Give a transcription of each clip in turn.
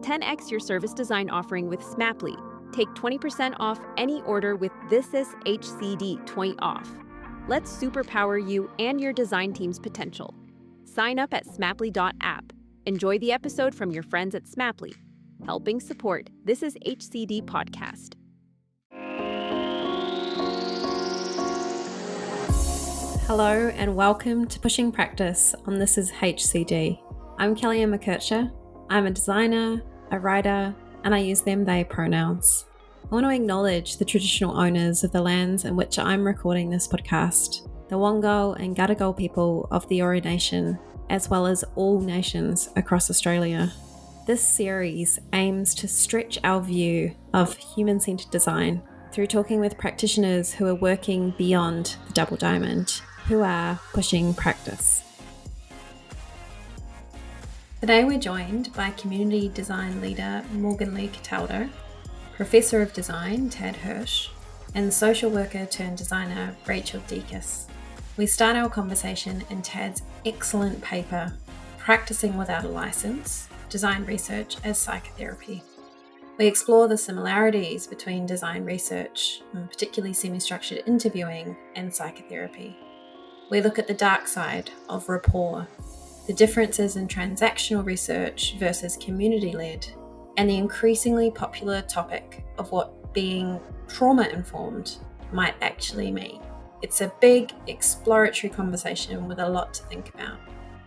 10x your service design offering with Smaply. Take 20% off any order with This Is HCD 20 off. Let's superpower you and your design team's potential. Sign up at smaply.app. Enjoy the episode from your friends at Smaply, helping support This Is HCD podcast. Hello and welcome to Pushing Practice on This Is HCD. I'm Kelly Ann McKercher. I'm a designer, a writer, and I use them, they pronouns. I want to acknowledge the traditional owners of the lands in which I'm recording this podcast, the Wongal and Gadigal people of the Eora Nation, as well as all nations across Australia. This series aims to stretch our view of human-centered design through talking with practitioners who are working beyond the double diamond, who are pushing practice. Today we're joined by community design leader Morgan Lee Cataldo, professor of design Tad Hirsch, and social worker turned designer Rachael Dietkus. We start our conversation in Tad's excellent paper, Practicing Without a License, Design Research as Psychotherapy. We explore the similarities between design research, and particularly semi-structured interviewing, and psychotherapy. We look at the dark side of rapport, the differences in transactional research versus community-led, and the increasingly popular topic of what being trauma-informed might actually mean. It's a big, exploratory conversation with a lot to think about.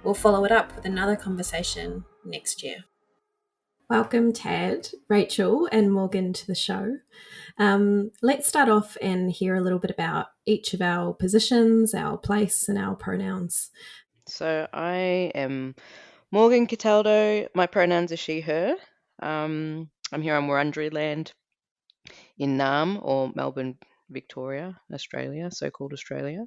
We'll follow it up with another conversation next year. Welcome, Tad, Rachael, and Morgan to the show. Let's start off and hear a little bit about each of our positions, our place, and our pronouns. So I am Morgan Cataldo. My pronouns are she, her. I'm here on Wurundjeri land in Naarm, or Melbourne, Victoria, Australia, so-called Australia.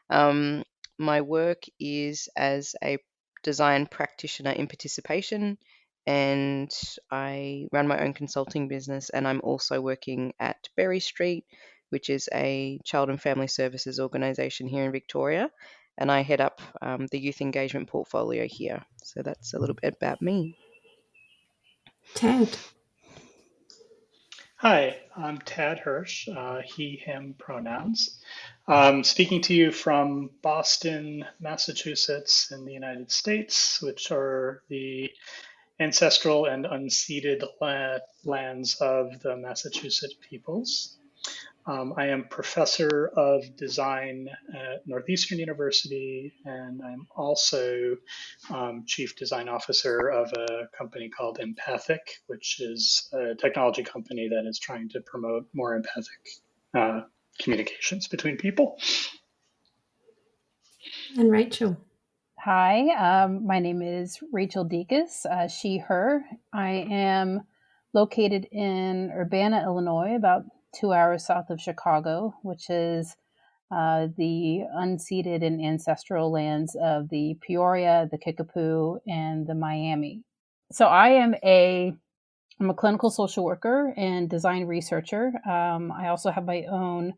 My work is as a design practitioner in participation, and I run my own consulting business, and I'm also working at Berry Street, which is a child and family services organisation here in Victoria, and I head up the youth engagement portfolio here. So that's a little bit about me. Tad. Hi, I'm Tad Hirsch, he, him pronouns. Speaking to you from Boston, Massachusetts in the United States, which are the ancestral and unceded lands of the Massachusetts peoples. I am professor of design at Northeastern University, and I'm also chief design officer of a company called Empathic, which is a technology company that is trying to promote more empathic communications between people. And Rachael. Hi, my name is Rachael Dietkus, she, her. I am located in Urbana, Illinois, about 2 hours south of Chicago, which is the unceded and ancestral lands of the Peoria, the Kickapoo, and the Miami. So I'm a clinical social worker and design researcher. I also have my own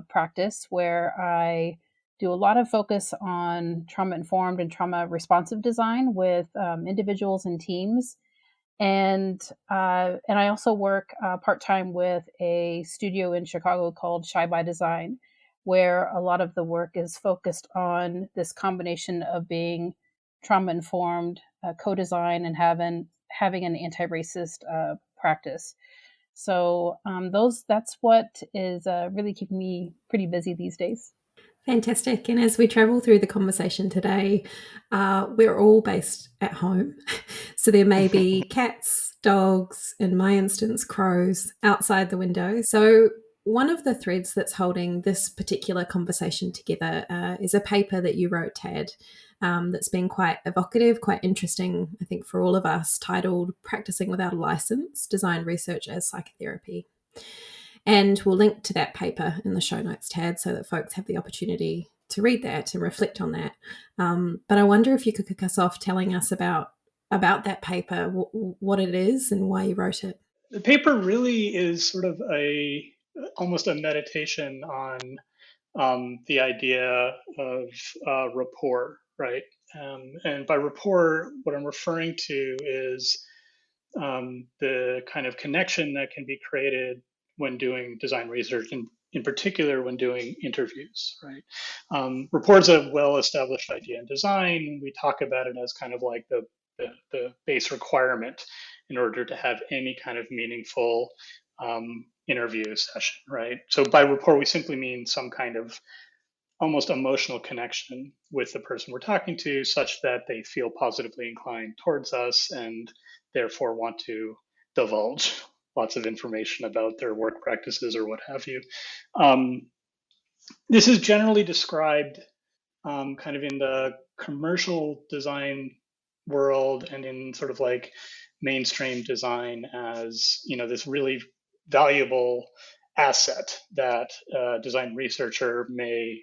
practice where I do a lot of focus on trauma-informed and trauma-responsive design with individuals and teams. And I also work part-time with a studio in Chicago called Shy by Design, where a lot of the work is focused on this combination of being trauma-informed, co-design, and having an anti-racist practice. So that's what is really keeping me pretty busy these days. Fantastic. And as we travel through the conversation today, we're all based at home. So there may be cats, dogs, in my instance, crows outside the window. So one of the threads that's holding this particular conversation together is a paper that you wrote, Tad, that's been quite evocative, quite interesting, I think, for all of us, titled Practicing Without a License, Design Research as Psychotherapy. And we'll link to that paper in the show notes, Tad, so that folks have the opportunity to read that and reflect on that. But I wonder if you could kick us off telling us about that paper, what it is and why you wrote it. The paper really is sort of almost a meditation on the idea of rapport, right? And by rapport, what I'm referring to is the kind of connection that can be created when doing design research, and in particular when doing interviews, right? Rapport is a well-established idea in design. We talk about it as kind of like the base requirement in order to have any kind of meaningful interview session, right? So by rapport, we simply mean some kind of almost emotional connection with the person we're talking to, such that they feel positively inclined towards us and therefore want to divulge lots of information about their work practices or what have you. This is generally described kind of in the commercial design world and in sort of like mainstream design as, you know, this really valuable asset that a design researcher may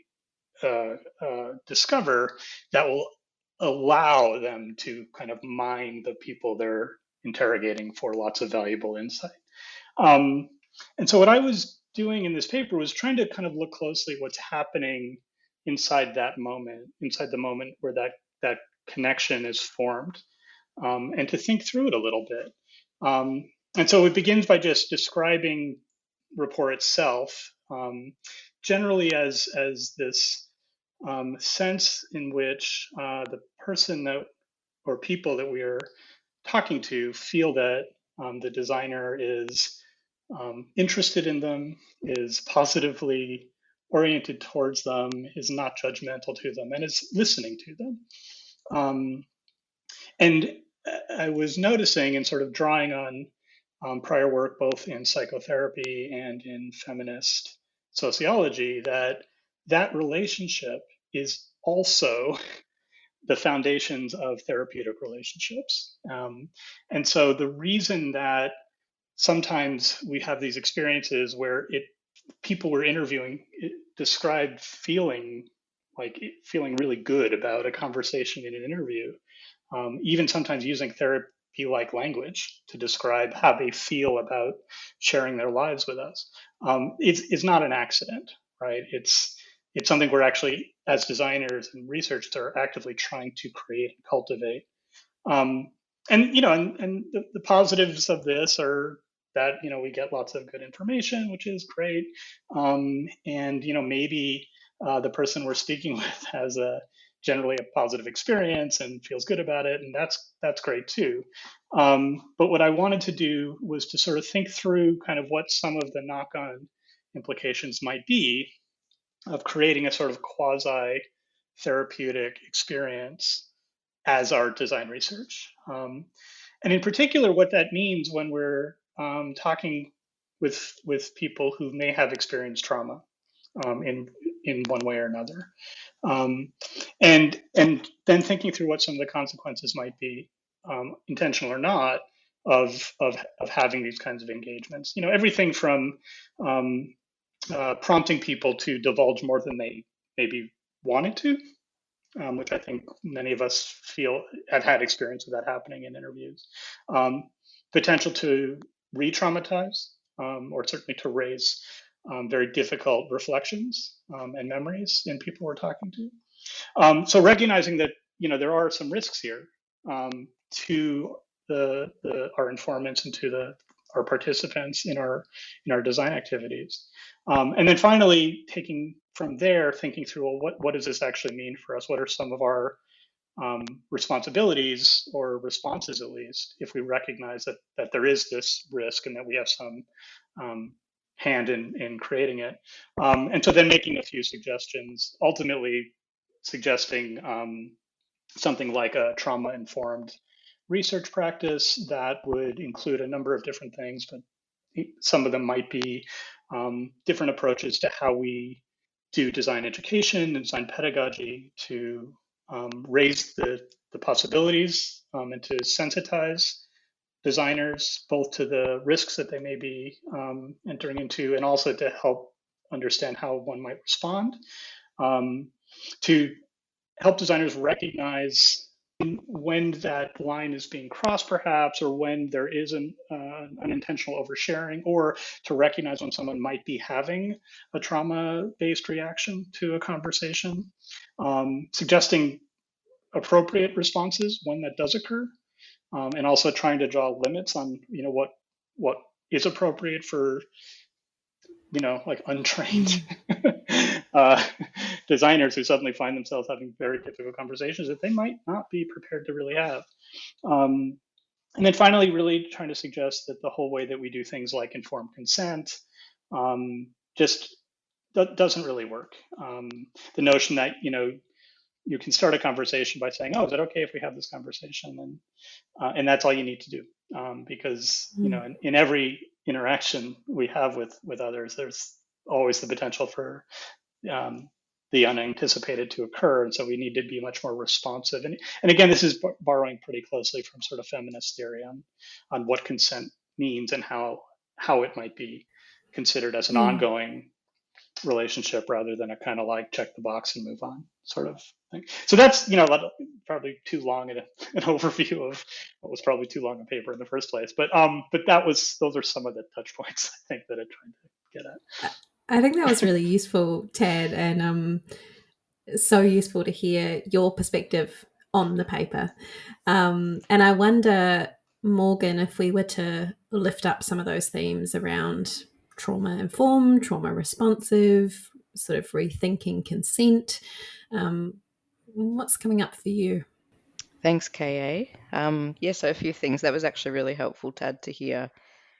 discover that will allow them to kind of mine the people they're interrogating for lots of valuable insight. And so what I was doing in this paper was trying to kind of look closely at what's happening inside that moment, inside the moment where that connection is formed, and to think through it a little bit. And so it begins by just describing rapport itself, generally as this sense in which the person that or people that we are talking to feel that the designer is interested in them, is positively oriented towards them, is not judgmental to them, and is listening to them. And I was noticing and sort of drawing on prior work, both in psychotherapy and in feminist sociology, that relationship is also the foundations of therapeutic relationships. And so the reason that sometimes we have these experiences where people we're interviewing described feeling really good about a conversation in an interview, even sometimes using therapy-like language to describe how they feel about sharing their lives with us. It's not an accident, right? It's something we're actually, as designers and researchers, are actively trying to create and cultivate. And you know, and the positives of this are that, you know, we get lots of good information, which is great. And you know, maybe the person we're speaking with has generally a positive experience and feels good about it, and that's great too. But what I wanted to do was to sort of think through kind of what some of the knock-on implications might be of creating a sort of quasi-therapeutic experience as our design research. And in particular, what that means when we're talking with people who may have experienced trauma in one way or another, and then thinking through what some of the consequences might be, intentional or not, of having these kinds of engagements. You know, everything from prompting people to divulge more than they maybe wanted to, which I think many of us feel have had experience with that happening in interviews. Potential to re-traumatize, or certainly to raise very difficult reflections and memories in people we're talking to. So recognizing that, you know, there are some risks here to our informants and to our participants in our design activities. And then finally, taking from there, thinking through, well, what does this actually mean for us? What are some of our responsibilities or responses, at least, if we recognize that there is this risk and that we have some hand in creating it? And so then making a few suggestions, ultimately suggesting something like a trauma-informed research practice that would include a number of different things, but some of them might be different approaches to how we do design education and design pedagogy to raise the possibilities and to sensitize designers both to the risks that they may be entering into, and also to help understand how one might respond, to help designers recognize when that line is being crossed, perhaps, or when there is an unintentional oversharing, or to recognize when someone might be having a trauma-based reaction to a conversation, suggesting appropriate responses when that does occur, and also trying to draw limits on, what is appropriate for, like untrained uh, designers who suddenly find themselves having very difficult conversations that they might not be prepared to really have. Um, and then finally, really trying to suggest that the whole way that we do things like informed consent just doesn't really work. The notion that, you can start a conversation by saying, "Oh, is it okay if we have this conversation?" And that's all you need to do, because in every interaction we have with others, there's always the potential for um, the unanticipated to occur, and so we need to be much more responsive. And again, this is borrowing pretty closely from sort of feminist theory on what consent means and how it might be considered as an ongoing relationship rather than a kind of like check the box and move on sort of thing. So that's probably too long an overview of what was probably too long a paper in the first place. But those are some of the touch points I think that I'm trying to get at. I think that was really useful, Tad, and so useful to hear your perspective on the paper. And I wonder, Morgan, if we were to lift up some of those themes around trauma informed, trauma responsive, sort of rethinking consent, what's coming up for you? Thanks, KA. So a few things. That was actually really helpful, Tad, to hear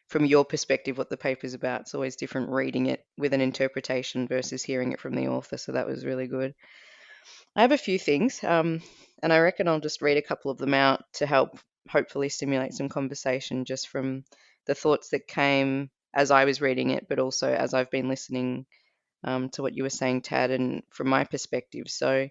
from your perspective what the paper's about. It's always different reading it with an interpretation versus hearing it from the author, so that was really good. I have a few things, and I reckon I'll just read a couple of them out to help hopefully stimulate some conversation just from the thoughts that came as I was reading it, but also as I've been listening to what you were saying, Tad, and from my perspective. So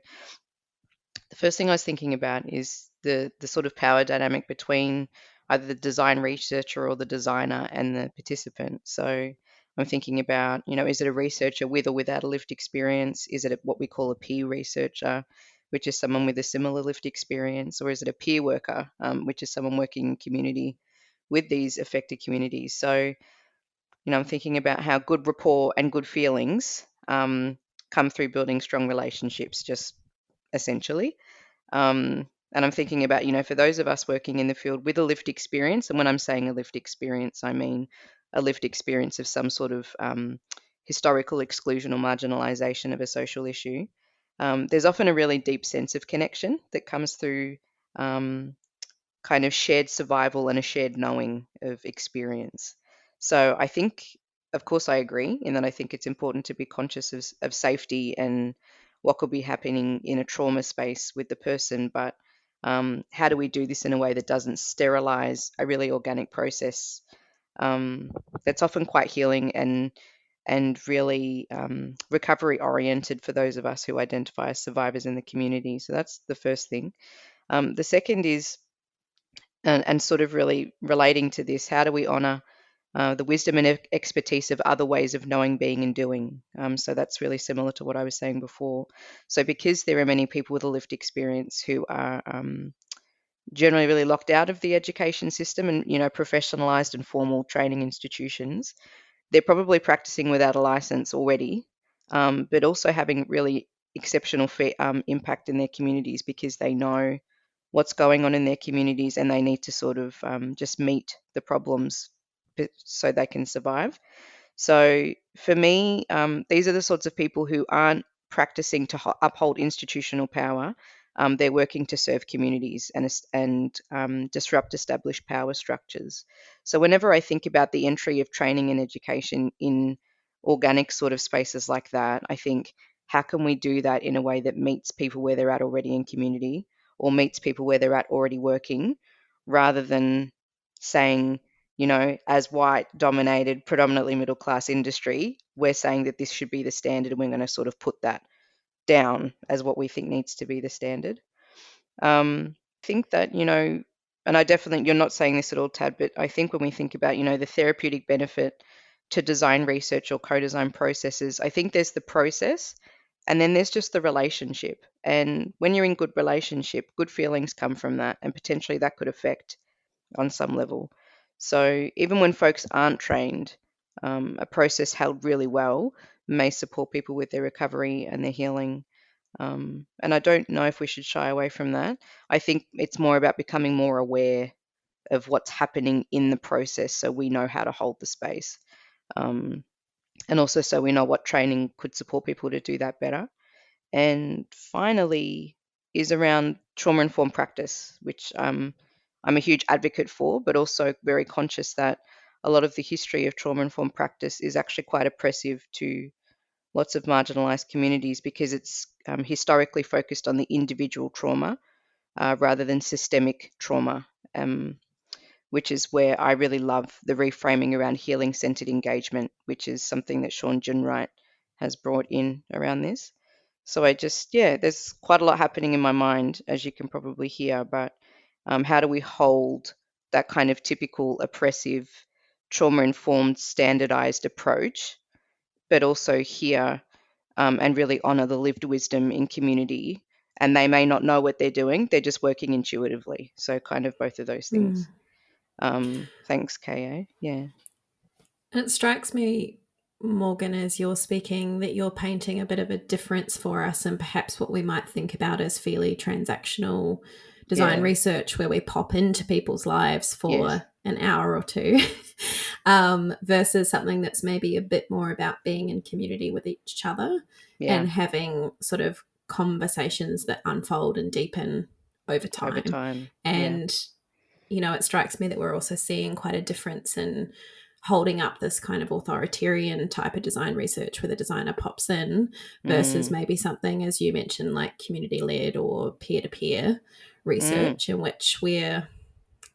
the first thing I was thinking about is the sort of power dynamic between either the design researcher or the designer and the participant. So I'm thinking about, is it a researcher with or without a lived experience? Is it what we call a peer researcher, which is someone with a similar lived experience? Or is it a peer worker, which is someone working in community with these affected communities? So, I'm thinking about how good rapport and good feelings come through building strong relationships, just essentially. And I'm thinking about, for those of us working in the field with a lived experience, and when I'm saying a lived experience, I mean a lived experience of some sort of historical exclusion or marginalization of a social issue. There's often a really deep sense of connection that comes through kind of shared survival and a shared knowing of experience. So I think, of course, I agree in that I think it's important to be conscious of safety and what could be happening in a trauma space with the person. But how do we do this in a way that doesn't sterilize a really organic process that's often quite healing and really recovery oriented for those of us who identify as survivors in the community? So that's the first thing. The second is, and sort of really relating to this, how do we honour the wisdom and expertise of other ways of knowing, being, and doing? So that's really similar to what I was saying before. So because there are many people with a lived experience who are generally really locked out of the education system and, professionalised and formal training institutions, they're probably practicing without a licence already, but also having really exceptional impact in their communities because they know what's going on in their communities and they need to sort of just meet the problems so they can survive. So for me, these are the sorts of people who aren't practicing to uphold institutional power. They're working to serve communities and disrupt established power structures. So whenever I think about the entry of training and education in organic sort of spaces like that, I think, how can we do that in a way that meets people where they're at already in community or meets people where they're at already working, rather than saying, as white dominated, predominantly middle class industry, we're saying that this should be the standard and we're going to sort of put that down as what we think needs to be the standard. I think that, and I definitely, you're not saying this at all, Tad, but I think when we think about, the therapeutic benefit to design research or co-design processes, I think there's the process and then there's just the relationship. And when you're in good relationship, good feelings come from that, and potentially that could affect on some level. So even when folks aren't trained, a process held really well may support people with their recovery and their healing. And I don't know if we should shy away from that. I think it's more about becoming more aware of what's happening in the process, so we know how to hold the space. And also so we know what training could support people to do that better. And finally is around trauma-informed practice, which I'm a huge advocate for, but also very conscious that a lot of the history of trauma-informed practice is actually quite oppressive to lots of marginalised communities, because it's historically focused on the individual trauma rather than systemic trauma, which is where I really love the reframing around healing-centered engagement, which is something that Sean Junwright has brought in around this. So there's quite a lot happening in my mind, as you can probably hear, but how do we hold that kind of typical oppressive, trauma-informed, standardized approach, but also hear and really honor the lived wisdom in community? And they may not know what they're doing, they're just working intuitively. So kind of both of those things. Thanks, Ka. Yeah. It strikes me, Morgan, as you're speaking, that you're painting a bit of a difference for us and perhaps what we might think about as fairly transactional design research, where we pop into people's lives for an hour or two, versus something that's maybe a bit more about being in community with each other and having sort of conversations that unfold and deepen over time. And it strikes me that we're also seeing quite a difference in holding up this kind of authoritarian type of design research where the designer pops in versus maybe something, as you mentioned, like community-led or peer-to-peer research in which we're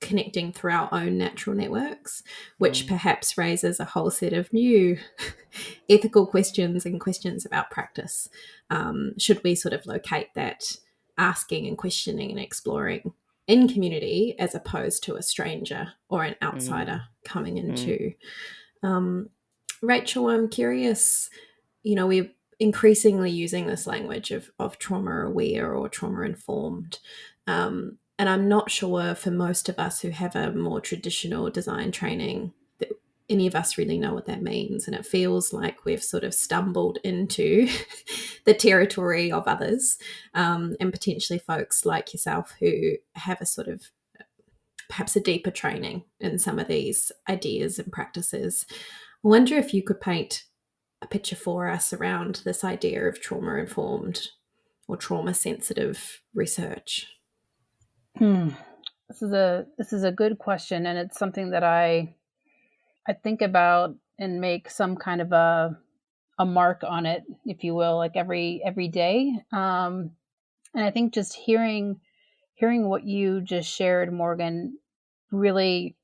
connecting through our own natural networks, which perhaps raises a whole set of new ethical questions and questions about practice. Should we sort of locate that asking and questioning and exploring in community as opposed to a stranger or an outsider coming into? Rachael, I'm curious, we're increasingly using this language of trauma aware or trauma informed. And I'm not sure for most of us who have a more traditional design training that any of us really know what that means. And it feels like we've sort of stumbled into the territory of others, and potentially folks like yourself who have a sort of perhaps a deeper training in some of these ideas and practices. I wonder if you could paint a picture for us around this idea of trauma-informed or trauma-sensitive research. This is a good question, and it's something that I think about and make some kind of a mark on it, if you will, like every day. And I think just hearing what you just shared, Morgan, really,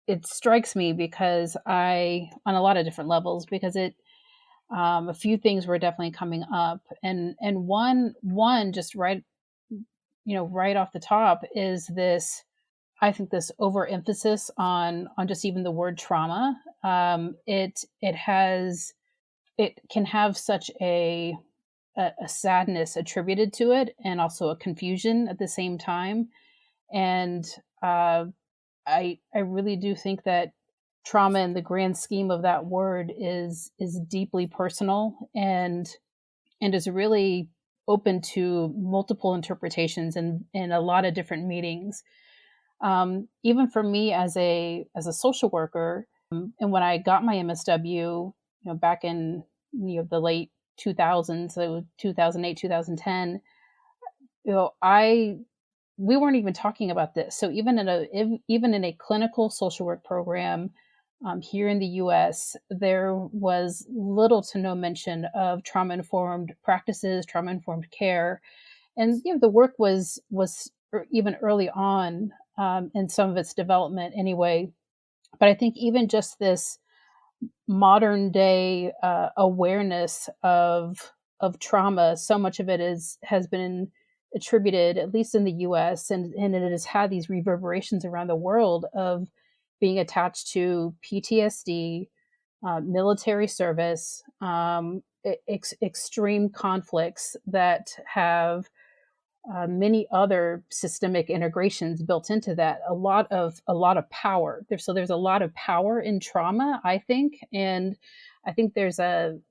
it strikes me because on a lot of different levels, because a few things were definitely coming up, and one just right off the top is this. I think this overemphasis on just even the word trauma. It can have such a sadness attributed to it, and also a confusion at the same time. And I really do think that trauma, in the grand scheme of that word, is deeply personal and is really open to multiple interpretations and in a lot of different meanings. Even for me as a social worker, and when I got my MSW, back in the late 2000s, so 2008, 2010, we weren't even talking about this. So even in a clinical social work program here in the U.S., there was little to no mention of trauma-informed practices, trauma-informed care, and the work was even early on in some of its development anyway. But I think even just this modern day awareness of trauma, so much of it has been attributed, at least in the US, and it has had these reverberations around the world of being attached to PTSD, military service, extreme conflicts that have many other systemic integrations built into that. A lot of power. There's a lot of power in trauma, I think, and I think there's an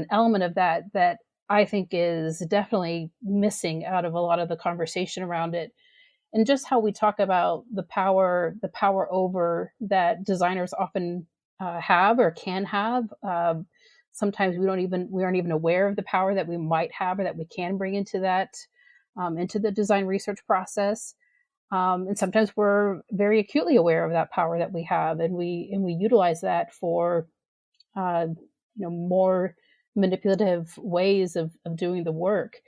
element of that I think is definitely missing out of a lot of the conversation around it. and just how we talk about the power over that designers often have or can have. Sometimes we aren't even aware of the power that we might have or that we can bring into into the design research process. And sometimes we're very acutely aware of that power that we have, and we utilize that for more manipulative ways of doing the work.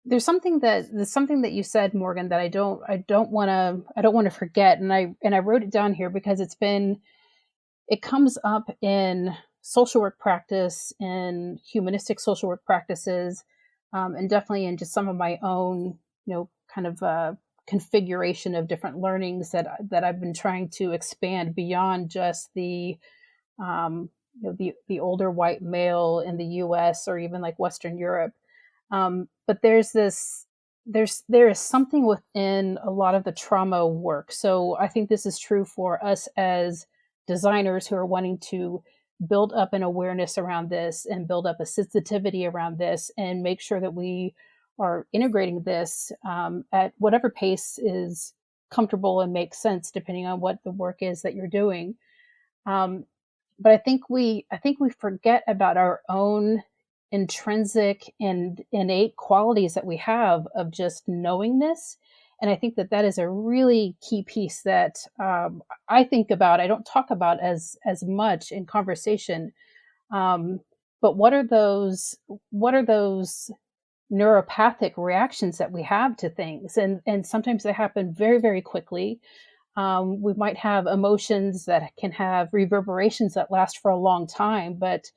There's something that you said, Morgan, that I don't want to forget, and I wrote it down here because it comes up in social work practice, in humanistic social work practices, and definitely in just some of my own, kind of configuration of different learnings that I've been trying to expand beyond just the older white male in the U.S. or even like Western Europe. But there is something within a lot of the trauma work. So I think this is true for us as designers who are wanting to build up an awareness around this and build up a sensitivity around this and make sure that we are integrating this at whatever pace is comfortable and makes sense depending on what the work is that you're doing. But I think we forget about our own intrinsic and innate qualities that we have of just knowingness. And I think that is a really key piece that I think about. I don't talk about as much in conversation. But what are those neuropathic reactions that we have to things? And sometimes they happen very, very quickly. We might have emotions that can have reverberations that last for a long time, but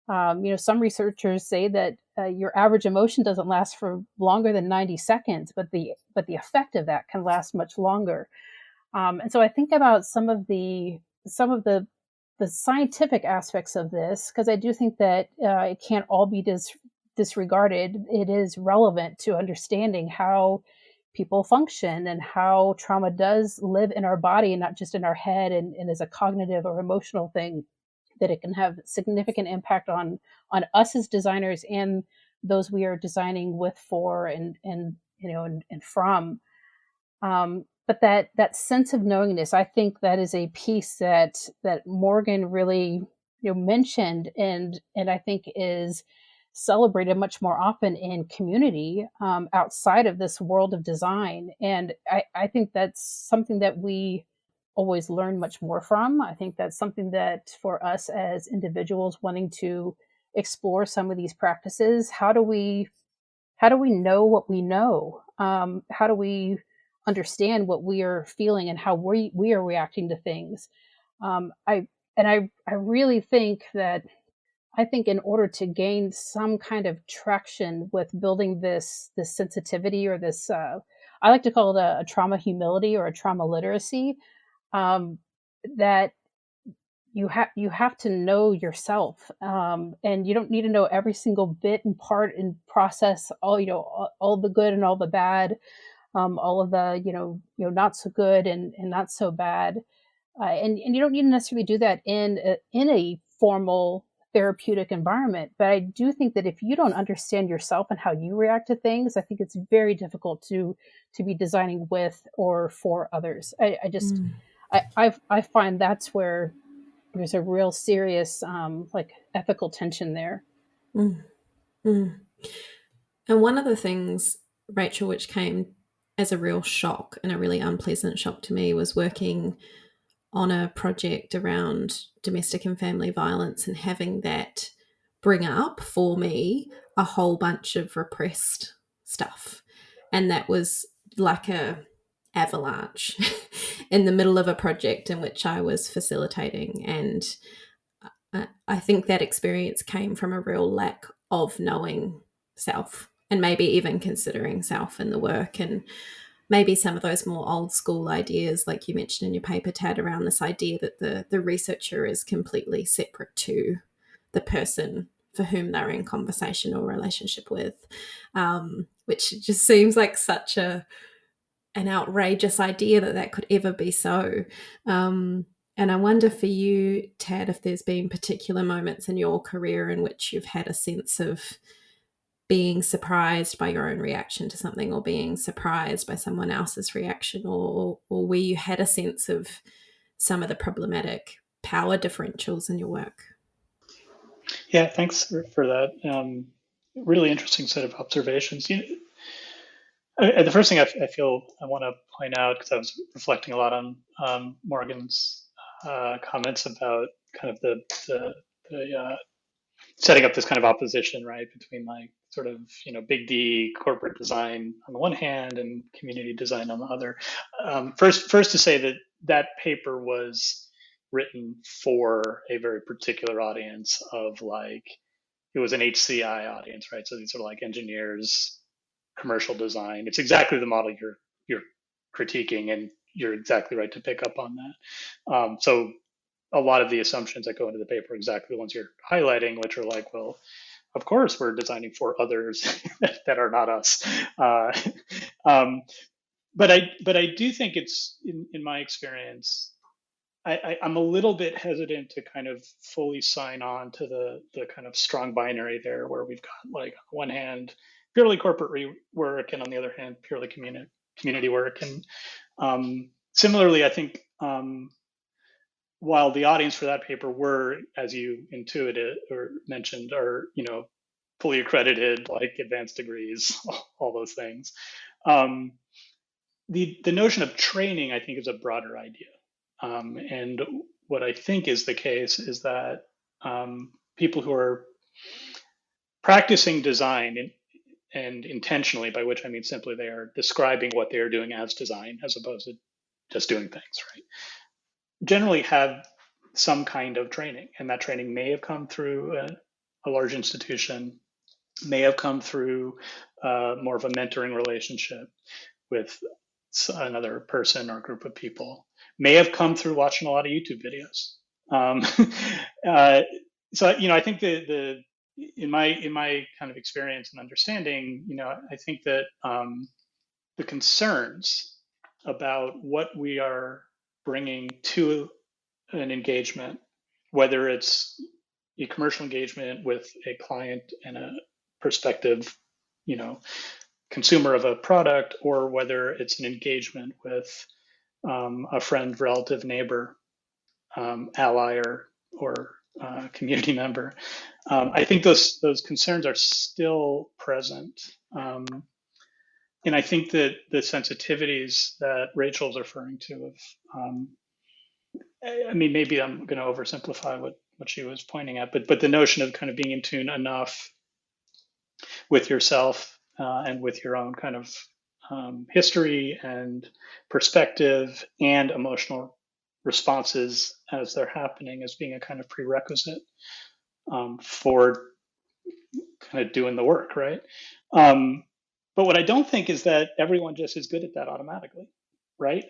some researchers say that your average emotion doesn't last for longer than 90 seconds, but the effect of that can last much longer. And so I think about some of the scientific aspects of this, because I do think that it can't all be disregarded. It is relevant to understanding how people function and how trauma does live in our body and not just in our head and as a cognitive or emotional thing, that it can have significant impact on us as designers and those we are designing with, for, and from. But that sense of knowingness, I think that is a piece that Morgan really mentioned, and I think is celebrated much more often in community outside of this world of design. And I think that's something that we always learn much more from. I think that's something that for us as individuals wanting to explore some of these practices, how do we know what we know? How do we understand what we are feeling and how we are reacting to things? I really think that in order to gain some kind of traction with building this sensitivity, or this, I like to call it a trauma humility or a trauma literacy, that you have to know yourself, and you don't need to know every single bit and part and process, all the good and all the bad, all of the not so good and not so bad, and you don't need to necessarily do that in a formal therapeutic environment. But I do think that if you don't understand yourself and how you react to things, I think it's very difficult to be designing with or for others. I find that's where there's a real serious ethical tension there. Mm. Mm. And one of the things, Rachel, which came as a real shock and a really unpleasant shock to me, was working on a project around domestic and family violence and having that bring up for me a whole bunch of repressed stuff. And that was like a avalanche in the middle of a project in which I was facilitating. And I think that experience came from a real lack of knowing self, and maybe even considering self in the work, and maybe some of those more old school ideas, like you mentioned in your paper, Tad, around this idea that the researcher is completely separate to the person for whom they're in conversation or relationship with, which just seems like such an outrageous idea that could ever be so. And I wonder for you, Tad, if there's been particular moments in your career in which you've had a sense of being surprised by your own reaction to something, or being surprised by someone else's reaction, or where you had a sense of some of the problematic power differentials in your work? Yeah, thanks for that. Really interesting set of observations. The first thing I feel I want to point out, because I was reflecting a lot on Morgan's comments about kind of the setting up this kind of opposition, right, between like sort of big D corporate design on the one hand and community design on the other. First to say that that paper was written for a very particular audience of like, it was an HCI audience, right? So these are like engineers, commercial design. It's exactly the model you're critiquing, and you're exactly right to pick up on that. So a lot of the assumptions that go into the paper are exactly the ones you're highlighting, which are like, well, of course we're designing for others that are not us. But I do think it's in my experience, I'm a little bit hesitant to kind of fully sign on to the kind of strong binary there, where we've got like on one hand purely corporate work, and on the other hand purely community work. And similarly, I think while the audience for that paper were, as you intuited or mentioned, are fully accredited, like advanced degrees, all those things. The notion of training, I think, is a broader idea. And what I think is the case is that people who are practicing design and intentionally, by which I mean simply they are describing what they are doing as design as opposed to just doing things, right, generally have some kind of training. And that training may have come through a large institution, may have come through more of a mentoring relationship with another person or group of people, may have come through watching a lot of YouTube videos. So I think in my kind of experience and understanding, I think that the concerns about what we are bringing to an engagement, whether it's a commercial engagement with a client and a prospective, consumer of a product, or whether it's an engagement with a friend, relative, neighbor, ally, or community member. I think those concerns are still present. And I think that the sensitivities that Rachel's referring to, I mean, maybe I'm going to oversimplify what she was pointing at, but the notion of kind of being in tune enough with yourself and with your own kind of history and perspective and emotional responses as they're happening as being a kind of prerequisite for kind of doing the work, right? But what I don't think is that everyone just is good at that automatically, right?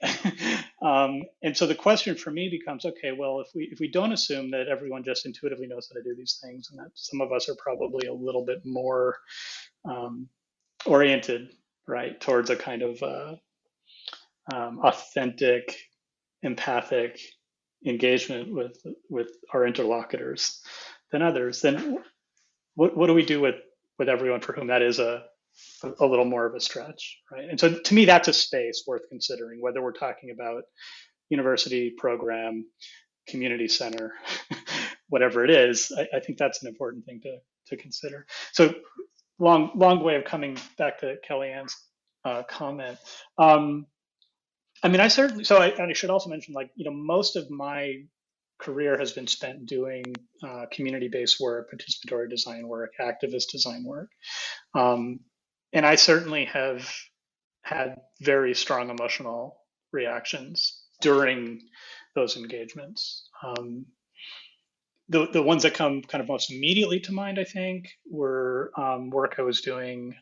And so the question for me becomes, okay, well, if we don't assume that everyone just intuitively knows how to do these things, and that some of us are probably a little bit more oriented, right, towards a kind of authentic, empathic engagement with our interlocutors than others, then what do we do with everyone for whom that is a little more of a stretch, right? And so to me, that's a space worth considering, whether we're talking about university program, community center, whatever it is. I think that's an important thing to consider. So long way of coming back to Kelly Ann's comment. I mean, I should also mention, like, most of my career has been spent doing community-based work, participatory design work, activist design work. And I certainly have had very strong emotional reactions during those engagements. The ones that come kind of most immediately to mind, I think, were work I was doing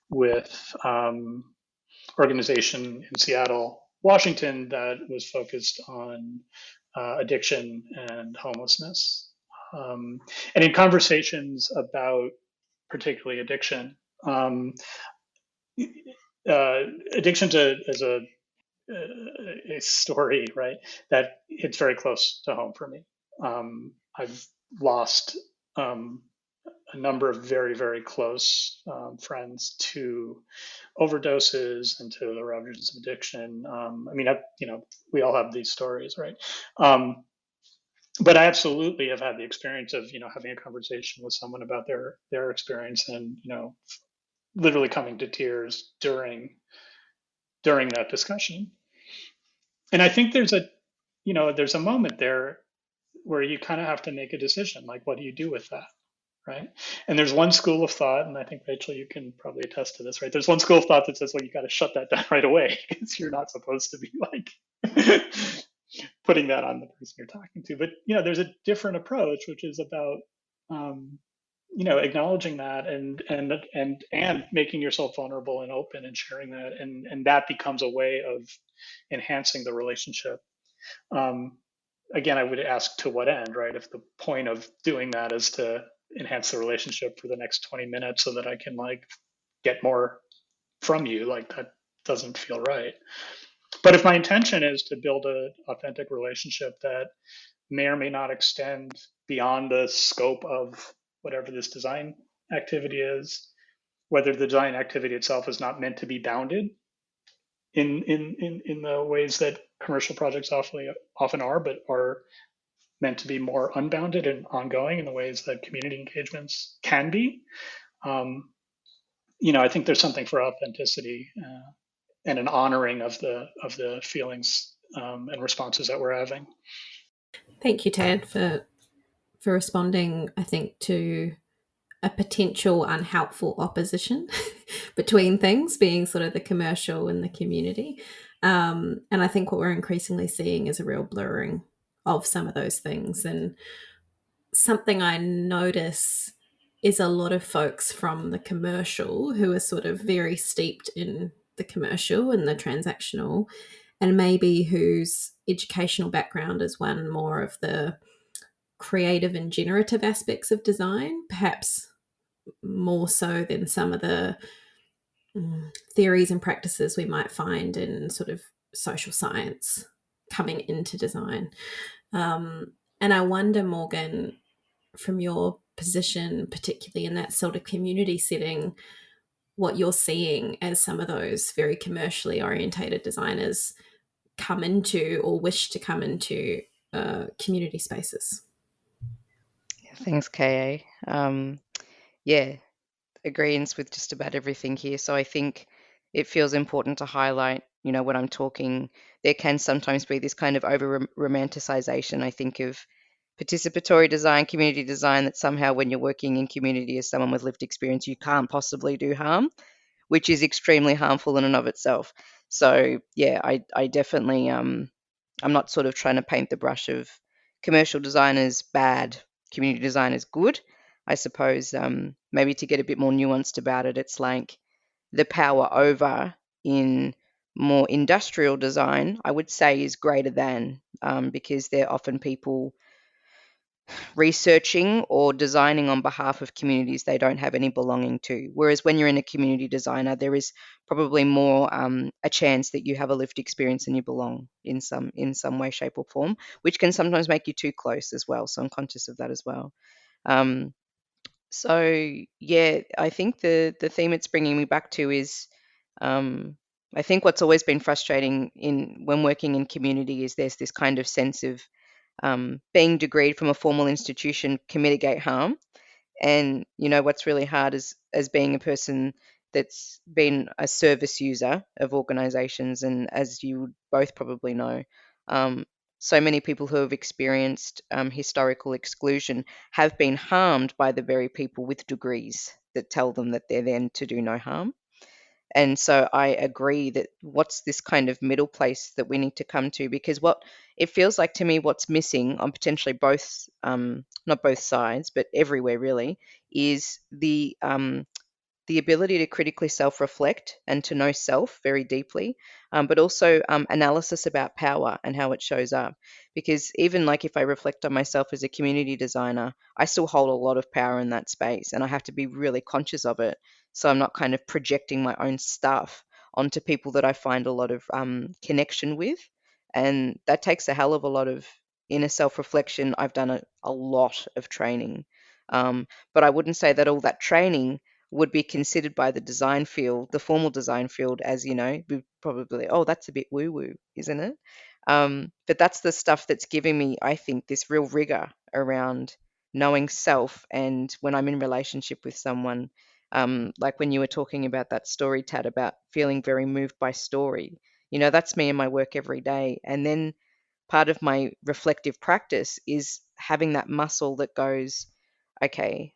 with organization in Seattle, Washington, that was focused on addiction and homelessness. And in conversations about particularly addiction, addiction is a story, right, that hits very close to home for me. I've lost a number of very, very close friends to overdoses and to the ravages of addiction. I mean, we all have these stories, right? But I absolutely have had the experience of, having a conversation with someone about their experience and, literally coming to tears during that discussion. And I think there's a moment there where you kind of have to make a decision, like, what do you do with that? Right. And there's one school of thought, and I think, Rachel, you can probably attest to this, right? There's one school of thought that says, well, you got to shut that down right away because you're not supposed to be like putting that on the person you're talking to. But, there's a different approach, which is about, acknowledging that and making yourself vulnerable and open and sharing that. And that becomes a way of enhancing the relationship. Again, I would ask, to what end, right? If the point of doing that is to enhance the relationship for the next 20 minutes so that I can get more from you, that doesn't feel right. But if my intention is to build an authentic relationship that may or may not extend beyond the scope of whatever this design activity is, whether the design activity itself is not meant to be bounded in the ways that commercial projects often are, but are meant to be more unbounded and ongoing in the ways that community engagements can be. I think there's something for authenticity and an honoring of the feelings and responses that we're having. Thank you, Tad, for responding, I think, to a potential unhelpful opposition between things, being sort of the commercial and the community. And I think what we're increasingly seeing is a real blurring of some of those things. And something I notice is a lot of folks from the commercial who are sort of very steeped in the commercial and the transactional, and maybe whose educational background is one more of the creative and generative aspects of design, perhaps more so than some of the theories and practices we might find in sort of social science coming into design. And I wonder, Morgan, from your position, particularly in that sort of community setting, what you're seeing as some of those very commercially orientated designers come into or wish to come into community spaces. Thanks, KA. Yeah, agreeance with just about everything here. So I think it feels important to highlight, when I'm talking, there can sometimes be this kind of over romanticization, I think, of participatory design, community design, that somehow when you're working in community as someone with lived experience, you can't possibly do harm, which is extremely harmful in and of itself. So yeah, I definitely, I'm not sort of trying to paint the brush of commercial designers bad, community designers good. I suppose maybe to get a bit more nuanced about it, it's like the power over in more industrial design, I would say, is greater than, because they're often people researching or designing on behalf of communities they don't have any belonging to. Whereas when you're in a community designer, there is probably more a chance that you have a lived experience and you belong in some way, shape, or form, which can sometimes make you too close as well. So I'm conscious of that as well. So yeah, I think the theme it's bringing me back to is, I think what's always been frustrating when working in community is there's this kind of sense of being degreed from a formal institution can mitigate harm. And what's really hard is, as being a person that's been a service user of organizations, and as you both probably know, so many people who have experienced historical exclusion have been harmed by the very people with degrees that tell them that they're then to do no harm. And so I agree that what's this kind of middle place that we need to come to, because what it feels like to me, what's missing on potentially both, not both sides, but everywhere really, is the ability to critically self-reflect and to know self very deeply, but also analysis about power and how it shows up. Because even like if I reflect on myself as a community designer, I still hold a lot of power in that space, and I have to be really conscious of it. So I'm not kind of projecting my own stuff onto people that I find a lot of connection with. And that takes a hell of a lot of inner self-reflection. I've done a lot of training But I wouldn't say that all that training would be considered by the design field, the formal design field, as, we probably, oh, that's a bit woo-woo, isn't it? But that's the stuff that's giving me, I think, this real rigor around knowing self. And when I'm in relationship with someone, like when you were talking about that story, Tad, about feeling very moved by story, that's me in my work every day. And then part of my reflective practice is having that muscle that goes, okay,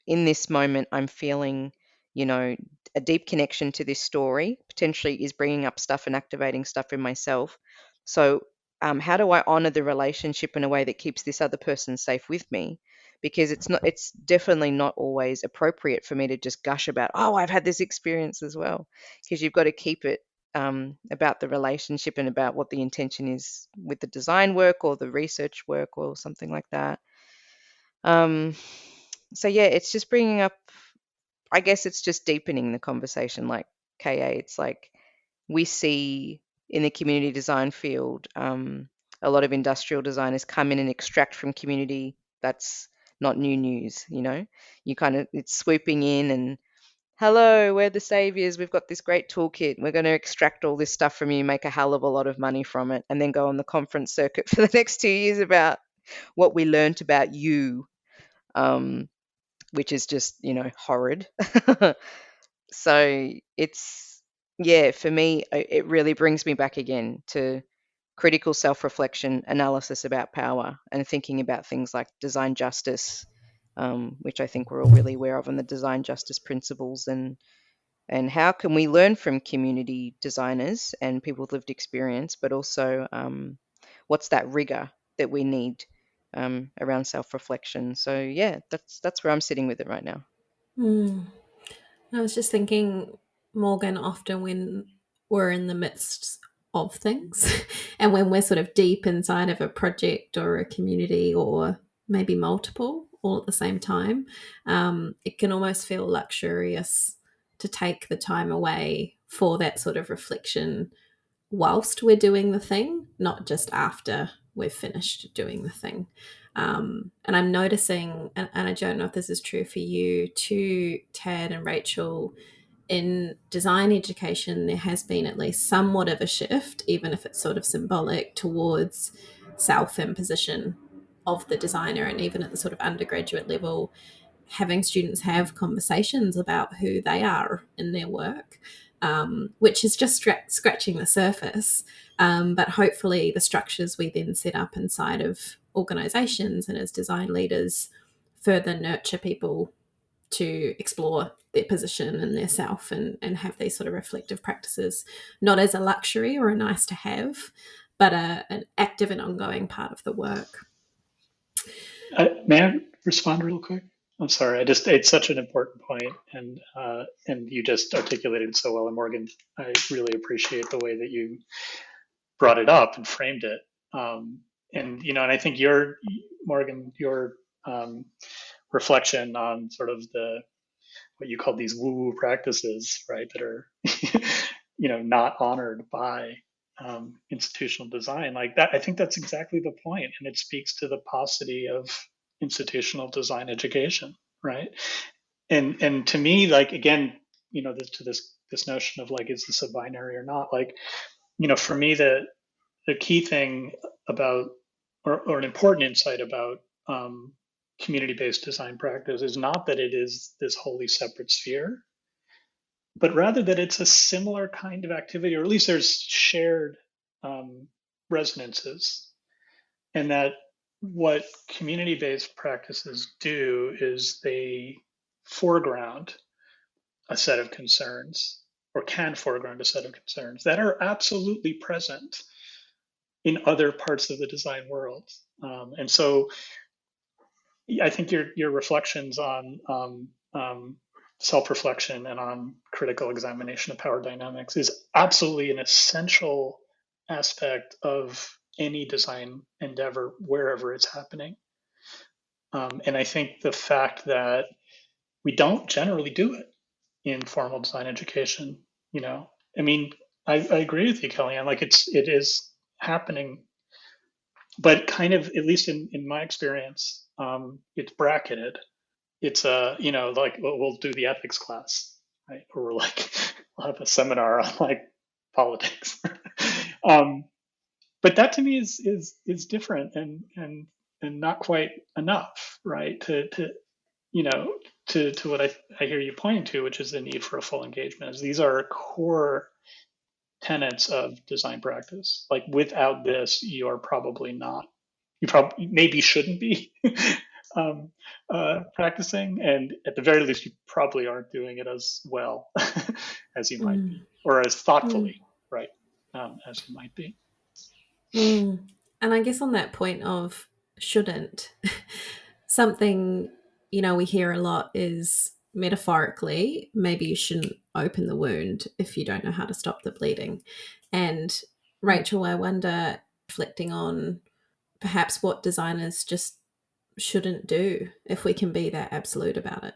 in this moment, I'm feeling, a deep connection to this story, potentially is bringing up stuff and activating stuff in myself. So, how do I honor the relationship in a way that keeps this other person safe with me? Because it's definitely not always appropriate for me to just gush about, oh, I've had this experience as well, because you've got to keep it about the relationship and about what the intention is with the design work or the research work or something like that. So yeah, it's just bringing up, I guess it's just deepening the conversation, like KA. It's like we see in the community design field, a lot of industrial designers come in and extract from community. That's not new news, You it's swooping in and, hello, we're the saviors. We've got this great toolkit. We're going to extract all this stuff from you, make a hell of a lot of money from it, and then go on the conference circuit for the next 2 years about what we learnt about you, which is just, horrid. So it's, yeah, for me, it really brings me back again to critical self-reflection, analysis about power, and thinking about things like design justice, which I think we're all really aware of, and the design justice principles, and how can we learn from community designers and people with lived experience, but also what's that rigor that we need around self-reflection. So yeah, that's where I'm sitting with it right now. I was just thinking, Morgan, often when we're in the midst of things and when we're sort of deep inside of a project or a community or maybe multiple all at the same time, it can almost feel luxurious to take the time away for that sort of reflection whilst we're doing the thing, not just after we've finished doing the thing. And I'm noticing, and I don't know if this is true for you too, Tad and Rachael, in design education, there has been at least somewhat of a shift, even if it's sort of symbolic, towards self-imposition of the designer. And even at the sort of undergraduate level, having students have conversations about who they are in their work, which is just scratching the surface. But hopefully the structures we then set up inside of organizations and as design leaders further nurture people to explore their position and their self, and have these sort of reflective practices, not as a luxury or a nice to have, but an active and ongoing part of the work. May I respond real quick? I'm sorry. It's such an important point, and you just articulated it so well. And Morgan, I really appreciate the way that you brought it up and framed it. And I think Morgan, your reflection on sort of what you call these woo-woo practices, right, that are not honored by institutional design, like that. I think that's exactly the point, and it speaks to the paucity of institutional design education, right? And to me, like, again, to this notion of like, is this a binary or not? Like, for me, the key thing about, or an important insight about community-based design practice is not that it is this wholly separate sphere, but rather that it's a similar kind of activity, or at least there's shared resonances, and that what community-based practices do is they foreground a set of concerns, or can foreground a set of concerns that are absolutely present in other parts of the design world. And so I think your reflections on self-reflection and on critical examination of power dynamics is absolutely an essential aspect of any design endeavor, wherever it's happening. And I think the fact that we don't generally do it in formal design education, I mean, I agree with you, Kelly Ann, like it is happening, but kind of, at least in my experience, It's bracketed. It's like we'll do the ethics class, right? Or like we'll have a seminar on like politics. But that to me is different and not quite enough, right? To what I hear you pointing to, which is the need for a full engagement. Is these are core tenets of design practice. Like without this, you are probably not. You probably maybe shouldn't be practicing, and at the very least, you probably aren't doing it as well as you might be, or as thoughtfully, right, as you might be. And I guess on that point of shouldn't, something, we hear a lot is metaphorically, maybe you shouldn't open the wound if you don't know how to stop the bleeding. And Rachel, I wonder, reflecting on perhaps what designers just shouldn't do, if we can be that absolute about it.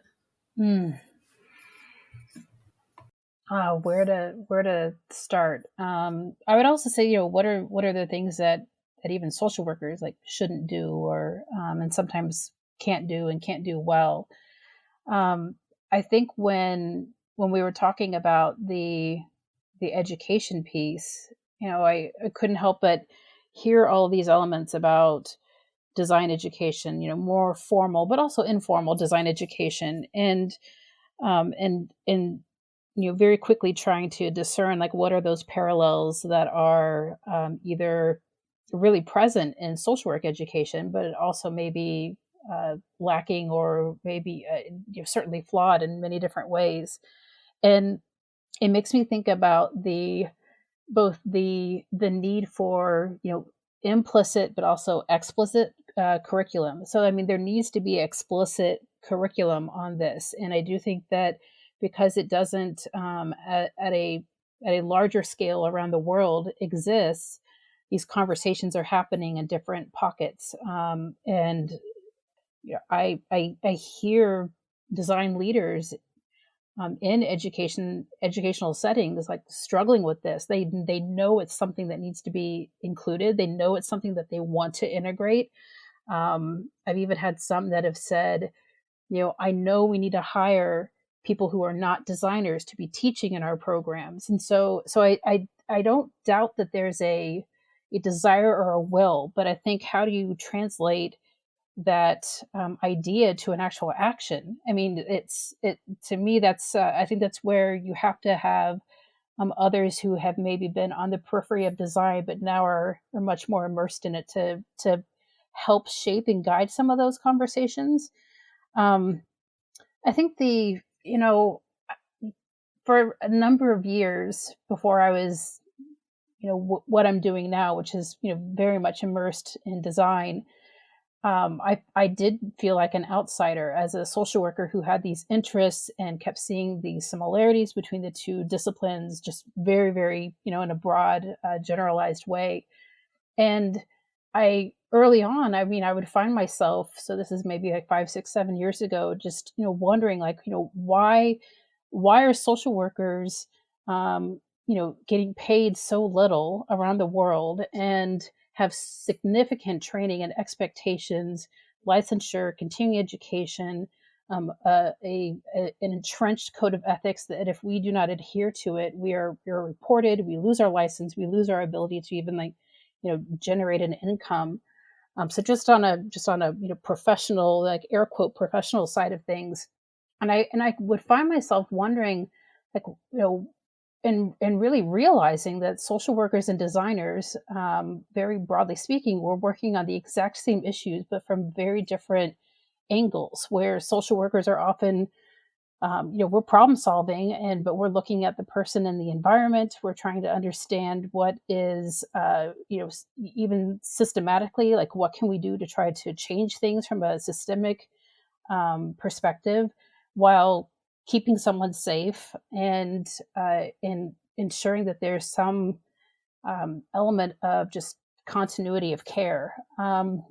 Where to start? I would also say, what are the things that even social workers like shouldn't do, or and sometimes can't do well. I think when we were talking about the education piece, I couldn't help but hear all of these elements about design education, more formal but also informal design education, and very quickly trying to discern like what are those parallels that are either really present in social work education, but also maybe lacking, or maybe certainly flawed in many different ways. And it makes me think about both the need for implicit but also explicit curriculum. So I mean, there needs to be explicit curriculum on this, and I do think that because it doesn't at a larger scale around the world exists, these conversations are happening in different pockets, and I hear design leaders in educational settings like struggling with this. They know it's something that needs to be included. They know it's something that they want to integrate. I've even had some that have said, I know we need to hire people who are not designers to be teaching in our programs. And so I don't doubt that there's a desire or a will, but I think, how do you translate that idea to an actual action? I mean, to me, that's I think that's where you have to have others who have maybe been on the periphery of design, but now are much more immersed in it to help shape and guide some of those conversations. I think for a number of years before I was, what I'm doing now, which is, very much immersed in design, I did feel like an outsider as a social worker who had these interests and kept seeing the similarities between the two disciplines, just very, very, in a broad, generalized way. And early on, I mean, I would find myself, so this is maybe like 5, 6, 7 years ago, just, wondering like, why are social workers, getting paid so little around the world and have significant training and expectations, licensure, continuing education, an entrenched code of ethics that if we do not adhere to it, we are reported, we lose our license, we lose our ability to even generate an income. So just on a professional, like air quote professional side of things, and I would find myself wondering, like, and really realizing that social workers and designers, very broadly speaking, were working on the exact same issues, but from very different angles. Where social workers are often, we're problem solving, but we're looking at the person and the environment. We're trying to understand what is, even systematically, like what can we do to try to change things from a systemic perspective, while keeping someone safe and ensuring that there's some element of just continuity of care. And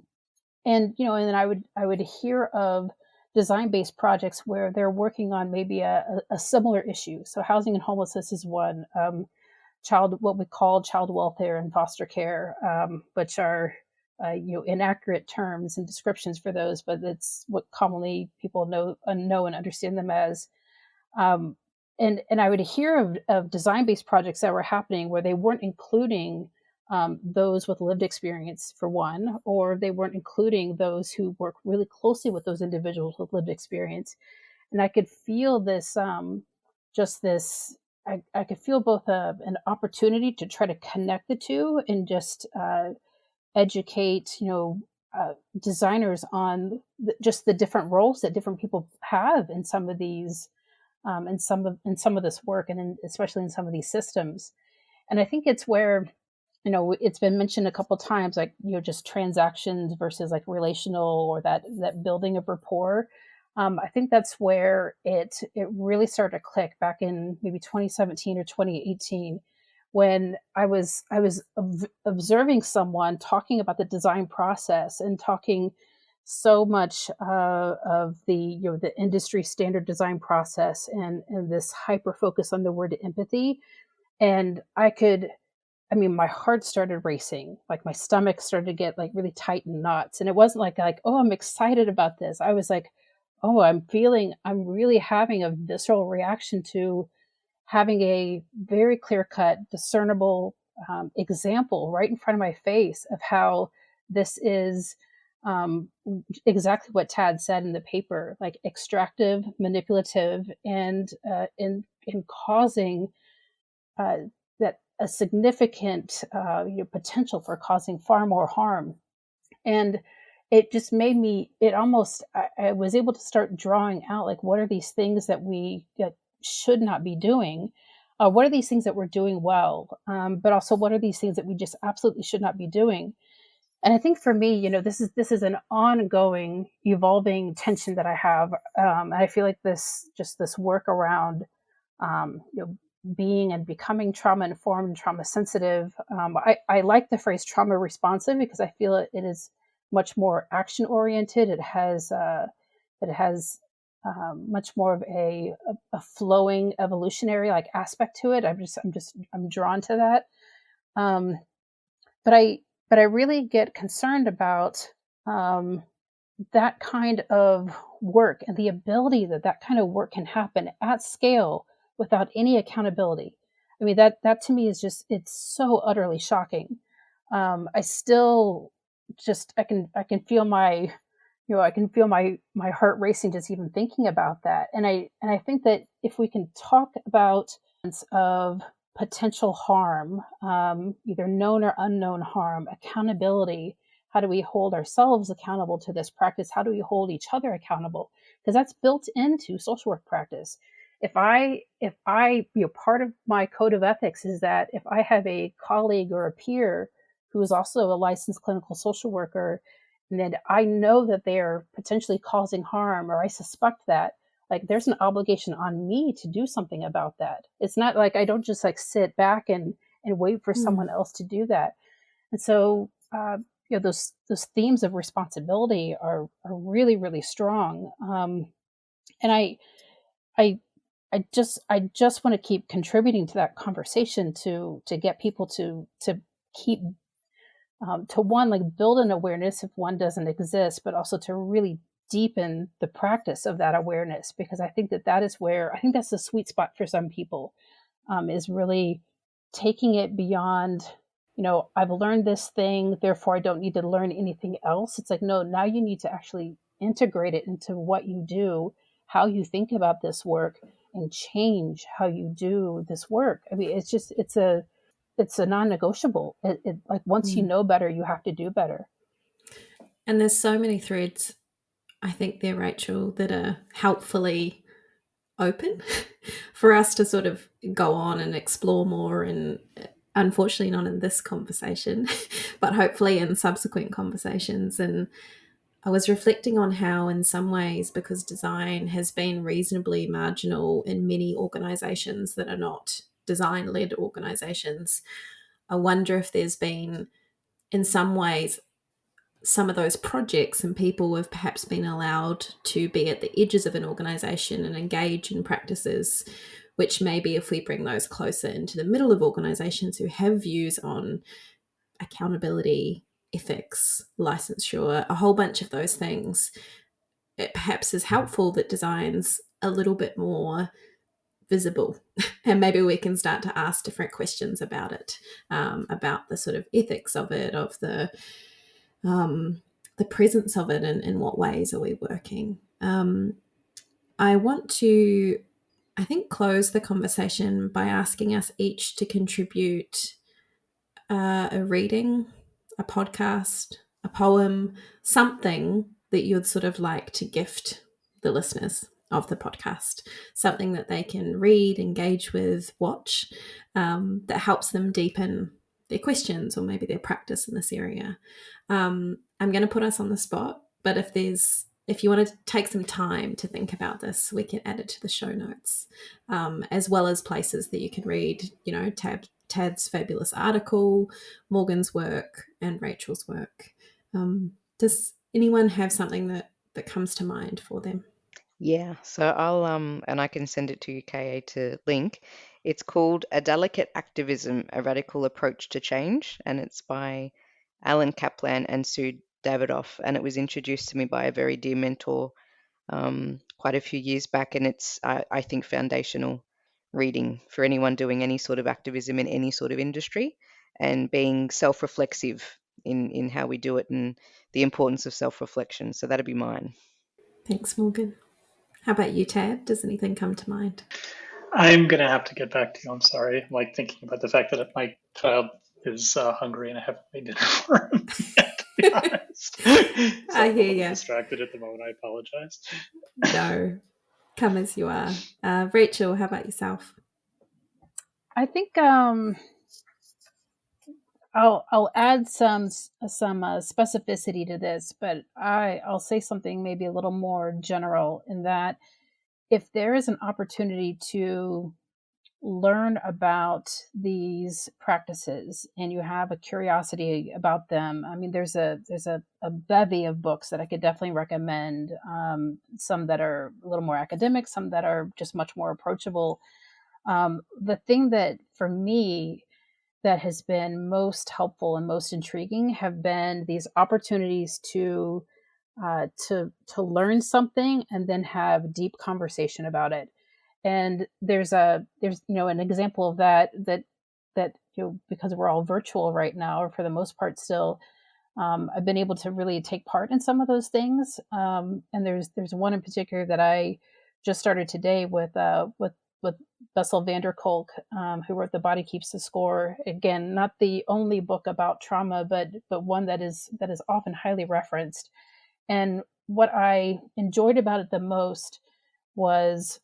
then I would hear of design-based projects where they're working on maybe a similar issue. So housing and homelessness is one. What we call child welfare and foster care, which are inaccurate terms and descriptions for those, but it's what commonly people know and understand them as. And I would hear of design-based projects that were happening where they weren't including those with lived experience, for one, or they weren't including those who work really closely with those individuals with lived experience. And I could feel this, I could feel both an opportunity to try to connect the two and just educate, designers on just the different roles that different people have in some of these, in some of this work, and especially in some of these systems. And I think it's where, it's been mentioned a couple of times, like, just transactions versus like relational, or that building of rapport. I think that's where it really started to click back in maybe 2017 or 2018, when I was observing someone talking about the design process and talking so much of the the industry standard design process, and this hyper focus on the word empathy. And my heart started racing, like my stomach started to get like really tight in knots. And it wasn't like, oh, I'm excited about this. I was like, oh, I'm really having a visceral reaction to having a very clear-cut, discernible example right in front of my face of how this is exactly what Tad said in the paper, like extractive, manipulative, and in causing that a significant potential for causing far more harm. And it just made me, I was able to start drawing out, like, what are these things that we should not be doing? What are these things that we're doing well? But also, what are these things that we just absolutely should not be doing? And I think for me, this is an ongoing, evolving tension that I have. And I feel like this work around, being and becoming trauma informed and trauma sensitive. I like the phrase trauma responsive, because I feel it is much more action oriented. It has much more of a flowing evolutionary like aspect to it. I'm drawn to that. But I really get concerned about that kind of work, and the ability that kind of work can happen at scale without any accountability. I mean, that to me is just, it's so utterly shocking. I still I can feel my, my heart racing just even thinking about that. And I think that if we can talk about of potential harm, either known or unknown harm, accountability, how do we hold ourselves accountable to this practice? How do we hold each other accountable? Because that's built into social work practice. If I, part of my code of ethics is that if I have a colleague or a peer who is also a licensed clinical social worker, and then I know that they are potentially causing harm, or I suspect that, like, there's an obligation on me to do something about that. It's not like I don't just like sit back and wait for someone else to do that. And so, those themes of responsibility are really, really strong. And I just want to keep contributing to that conversation to get people to keep to, one, like, build an awareness if one doesn't exist, but also to really deepen the practice of that awareness, because I think that is where, I think that's the sweet spot for some people, is really taking it beyond, I've learned this thing, therefore I don't need to learn anything else. It's like, no, now you need to actually integrate it into what you do, how you think about this work, and change how you do this work. I mean, it's a non-negotiable. It like, once you know better, you have to do better. And there's so many threads, I think, there, Rachael, that are helpfully open for us to sort of go on and explore more. And unfortunately not in this conversation, but hopefully in subsequent conversations. And I was reflecting on how, in some ways, because design has been reasonably marginal in many organizations that are not design-led organizations, I wonder if there's been, in some ways, some of those projects and people have perhaps been allowed to be at the edges of an organization and engage in practices which, maybe if we bring those closer into the middle of organizations who have views on accountability, ethics, licensure, a whole bunch of those things, it perhaps is helpful that design's a little bit more visible, and maybe we can start to ask different questions about it, about the sort of ethics of it, of the presence of it, and in what ways are we working. I want to, I think, close the conversation by asking us each to contribute a reading, a podcast, a poem, something that you'd sort of like to gift the listeners of the podcast, something that they can read, engage with, watch, that helps them deepen their questions or maybe their practice in this area. I'm going to put us on the spot, but if you want to take some time to think about this, we can add it to the show notes, as well as places that you can read, Tad's fabulous article, Morgan's work, and Rachel's work. Does anyone have something that comes to mind for them? Yeah, so I'll and I can send it to you, KA, to link. It's called A Delicate Activism, A Radical Approach to Change, and it's by Alan Kaplan and Sue Davidoff, and it was introduced to me by a very dear mentor quite a few years back, and it's, I think, foundational reading for anyone doing any sort of activism in any sort of industry, and being self-reflexive in how we do it, and the importance of self-reflection. So that'd be mine. Thanks, Morgan. How about you, Tad? Does anything come to mind? I'm going to have to get back to you. I'm sorry. I'm thinking about the fact that my child is hungry and I haven't made dinner for him yet, to be honest. So I hear you. I'm distracted at the moment. I apologize. No, come as you are. Rachel, how about yourself? I think I'll add some specificity to this, but I'll say something maybe a little more general, in that if there is an opportunity to learn about these practices and you have a curiosity about them, I mean, there's a bevy of books that I could definitely recommend. Some that are a little more academic, some that are just much more approachable. The thing that for me that has been most helpful and most intriguing have been these opportunities to learn something and then have deep conversation about it. And there's an example of that because we're all virtual right now, or for the most part still, I've been able to really take part in some of those things. And there's one in particular that I just started today with Bessel van der Kolk, who wrote The Body Keeps the Score. Again, not the only book about trauma, but one that is often highly referenced. And what I enjoyed about it the most was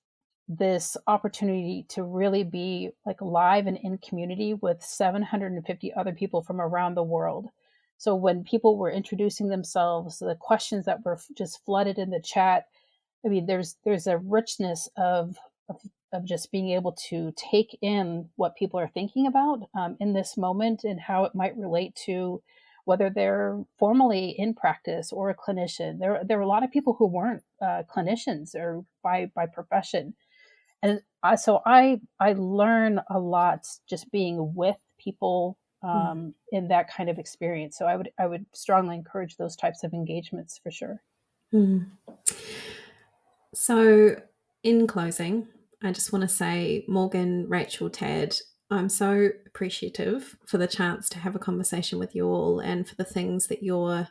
this opportunity to really be like live and in community with 750 other people from around the world. So when people were introducing themselves, the questions that were just flooded in the chat, I mean, there's a richness of just being able to take in what people are thinking about in this moment, and how it might relate to whether they're formally in practice or a clinician. There are a lot of people who weren't clinicians or by profession. And so I learn a lot just being with people in that kind of experience. So I would strongly encourage those types of engagements for sure. Mm. So in closing, I just want to say, Morgan, Rachel, Tad, I'm so appreciative for the chance to have a conversation with you all, and for the things that you're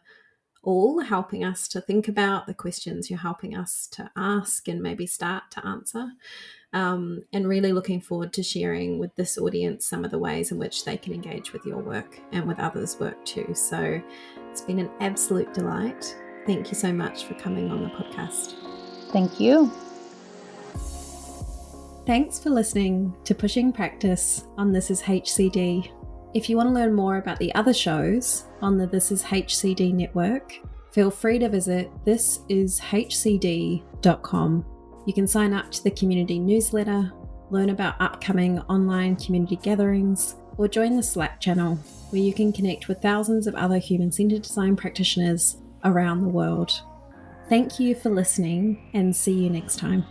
all helping us to think about, the questions you're helping us to ask and maybe start to answer. And really looking forward to sharing with this audience some of the ways in which they can engage with your work and with others' work too. So it's been an absolute delight. Thank you so much for coming on the podcast. Thank you. Thanks for listening to Pushing Practice on This Is HCD. If you want to learn more about the other shows on the This Is HCD network, feel free to visit thisishcd.com. You can sign up to the community newsletter, learn about upcoming online community gatherings, or join the Slack channel, where you can connect with thousands of other human-centered design practitioners around the world. Thank you for listening, and see you next time.